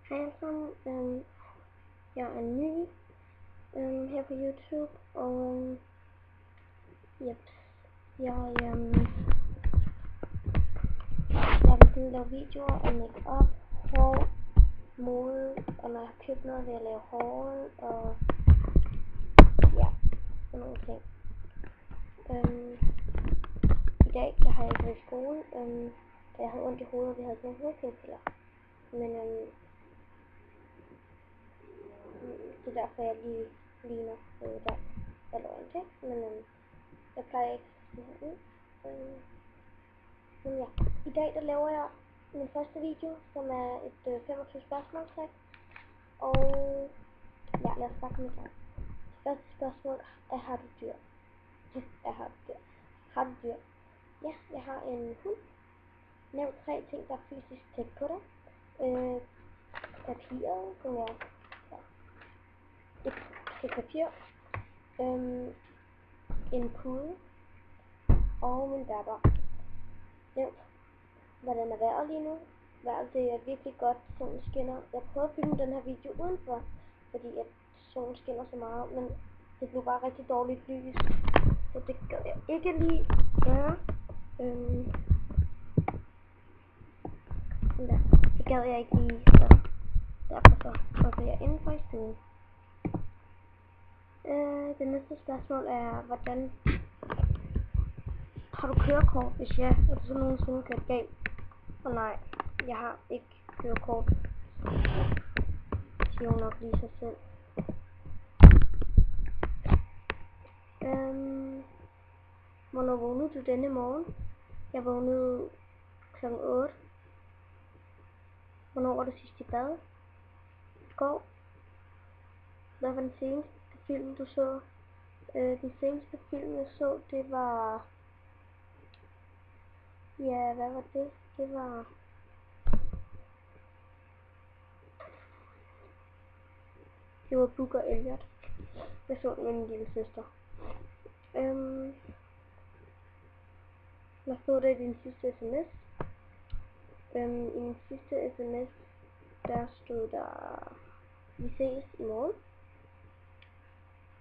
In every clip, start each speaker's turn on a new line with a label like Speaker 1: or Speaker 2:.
Speaker 1: Hej alle sammen, jeg er ny her på YouTube, og jeg vil lave videoer af make-up, hår, mode, og når jeg har købt noget, vil jeg lave haul, og ja, sådan nogle ting. I dag, der har jeg ikke været i skole, da jeg havde ondt i hovedet, og vi havde sådan hovedpinepiller. Men det er derfor, jeg lige ligner der allerede, ikke? Men jeg plejer ikke sådan her ud. Men ja, i dag der laver jeg min første video, som er et 25 spørgsmålstræk. Og ja, lad os starte med det. Første spørgsmål er, har du dyr? Har du dyr? Ja, jeg har en hund. Nævn 3 ting, der er fysisk tæt på dig. Papiret, som er et stykke papir. En pude. Og min datter. Nævn, hvordan er vejret lige nu? Vejret det er virkelig godt, solen skinner. Jeg prøver at filme den her video udenfor, fordi at solen skinner så meget, men det blev bare rigtig dårligt lys, så det gad jeg ikke lige gøre. Ja, det gad jeg ikke lige, så derfor så prøver jeg indenfor i stuen. Det næste spørgsmål er, hvordan har du kørekort? Hvis ja, er det så nogensinde kørt galt? Og nej, jeg har ikke kørekort. Det siger jo nok lige sig selv. Hvornår vågnede du denne morgen? Jeg vågnede kl. 8. Hvornår var du sidst i bad? I går. Hvad var den seneste film, du så? Den seneste film, jeg så, det var... Ja, hvad var det? Det var Booker Elliot. Jeg så den med min lille søster. Hvad stod der i din sidste sms? I min sidste sms, der stod der, vi ses i morgen.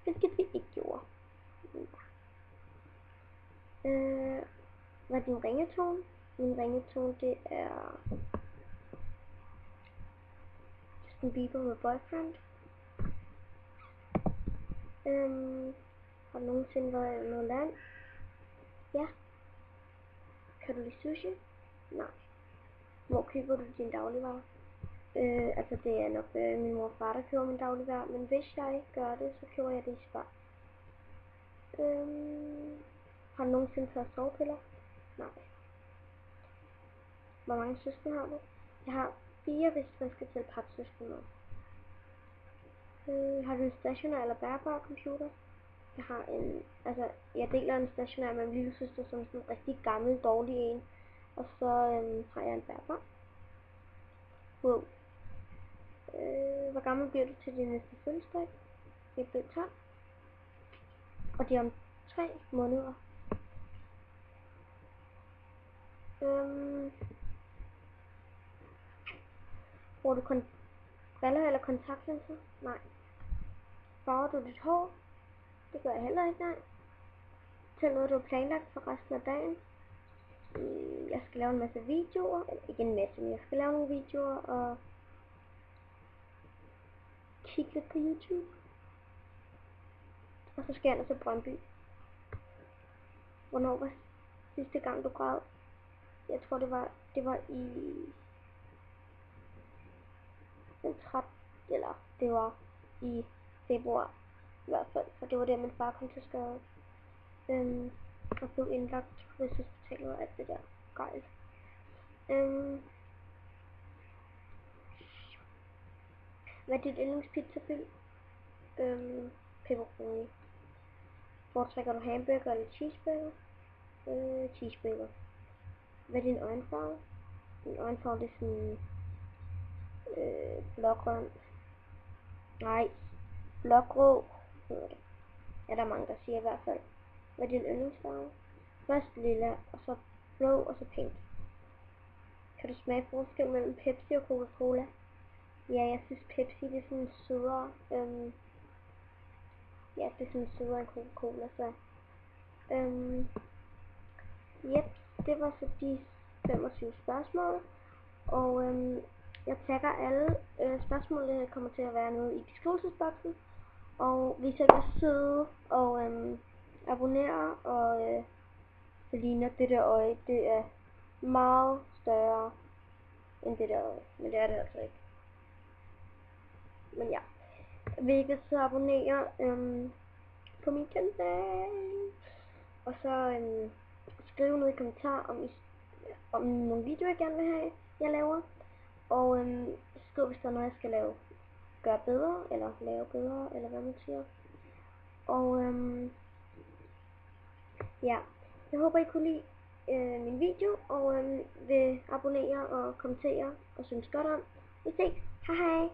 Speaker 1: Hvilket vi ikke gjorde. Hvad er din ringetone? Min ringetone, det er Justin Bieber med Boyfriend. Har du nogensinde været i noget land? Ja. Kan du lide sushi? Nej. Hvor køber du din dagligvarer? Altså det er nok min mor og far, der køber min dagligvarer, men hvis jeg ikke gør det, så køber jeg det i Spar. Har du nogensinde taget sovepiller? Nej. Hvor mange søskende har du? Jeg har 4, hvis man skal tælle papsøskende med. Har du en stationær eller bærbar computer? Jeg har jeg deler en stationær med min lille søster, som er sådan en rigtig gammel, dårlig en. Og så har jeg en bærbar. Wow. Hvor gammel bliver du til din næste fødselsdag? Jeg bliver 12. Og det er om 3 måneder. Bruger du briller eller kontaktlinser? Nej. Farver du dit hår? Det gør jeg heller ikke, nej. Til noget, du har planlagt for resten af dagen? Jeg skal lave en masse videoer. Eller ikke en masse, men jeg skal lave nogle videoer og kigge lidt på YouTube. Og så skal jeg til Brøndby. Hvornår var sidste gang du græd? Jeg tror det var i den 13. Eller det var i februar i hvert fald, for det var der min far kom til skade. Og blev indlagt på Rigshospitalet og alt det der gejl. Hvad er dit yndlingspizzafilm? Pepperoni. Foretrækker du hamburger eller cheeseburger? Cheeseburger. Hvad er din øjenfarve? Min øjenfarve det er sådan blågrøn. Nej, blågrå hedder det. Ja, der er mange der siger i hvert fald. Hvad er din yndlingsfarve? Først lilla, og så blå, og så pink. Kan du smage forskel mellem Pepsi og Coca-Cola? Ja, jeg synes Pepsi det er sådan sødere. Ja, det er sådan sødere end Coca-Cola, så... Yep, det var så de 25 spørgsmål. Og jeg tagger alle spørgsmålene kommer til at være nede i beskrivelsesboksen. Og hvis jeg er søde og abonnerer, og fordi når det der øje, det er meget større end det der øje. Men det er det altså ikke. Men ja, hvis så abonnerer på min kanal. Og så skriv noget i kommentar om nogle videoer jeg gerne vil have, jeg laver. Og skriv hvis der er noget jeg skal gøre bedre, eller lave bedre, eller hvad man siger. Og ja, jeg håber I kunne lide min video, og vil abonnere og kommentere og synes godt om. Vi ses. Hej hej.